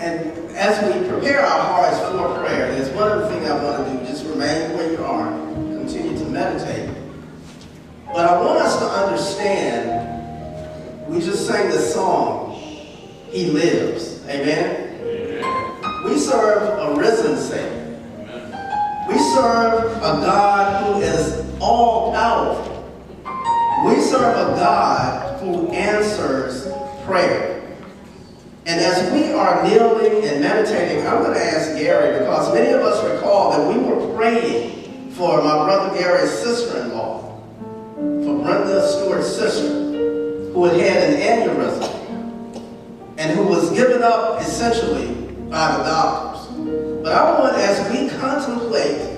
And as we prepare our hearts for prayer, there's one other thing I want to do. Just remain where you are. Continue to meditate. But I want us to understand, we just sang the song, He lives. Amen? Amen. We serve a risen Savior. Amen. We serve a God who is all-powerful. We serve a God who answers prayer. And as we are kneeling and meditating, I'm going to ask Gary, because many of us recall that we were praying for my brother Gary's sister-in-law, for Brenda Stewart's sister, who had had an aneurysm and who was given up essentially by the doctors. But I want, as we contemplate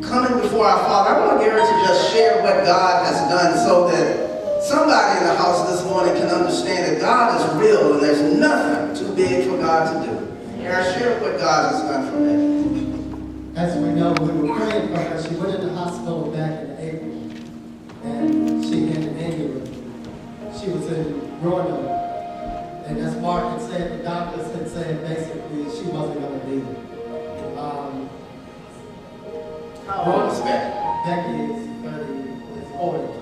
coming before our Father, I want Gary to just share what God has done so that somebody in the house this morning can understand that God is real and there's nothing too big for God to do. Gary, share what God has done for me. As we know, we were praying for her. She went in the hospital back in April, and she had an aneurysm. She was in Roanoke, and as Mark had said, the doctors had said basically she wasn't going to be it. How old is Becky? Becky is 41.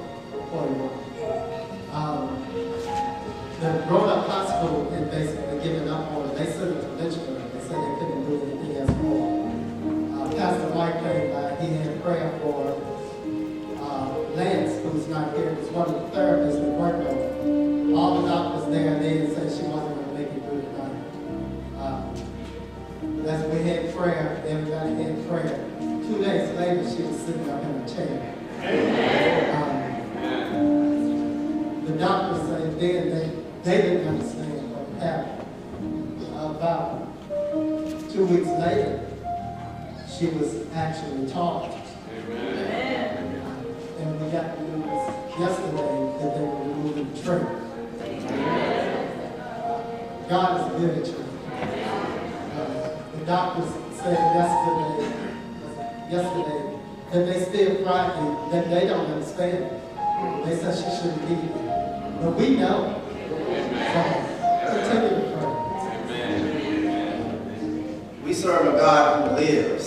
The Roanoke Hospital had basically given up on her. They sent her to Lynchburg. They said they couldn't do anything else for her. Pastor Mike came by. He had prayer for Lance, who's not here. He was one of the therapists that worked on her. All the doctors there, they had said she wasn't going to make it through the night. As we had prayer, everybody had prayer. 2 days later, she was sitting up in a chair. The doctors said then they didn't understand what happened. About 2 weeks later, she was actually taught. And we got the news yesterday that they were removing the trach. God is good at you. The doctors said yesterday that they still frightened, that they don't understand. They said she shouldn't be here. But we know. So continue to pray. We serve a God who lives.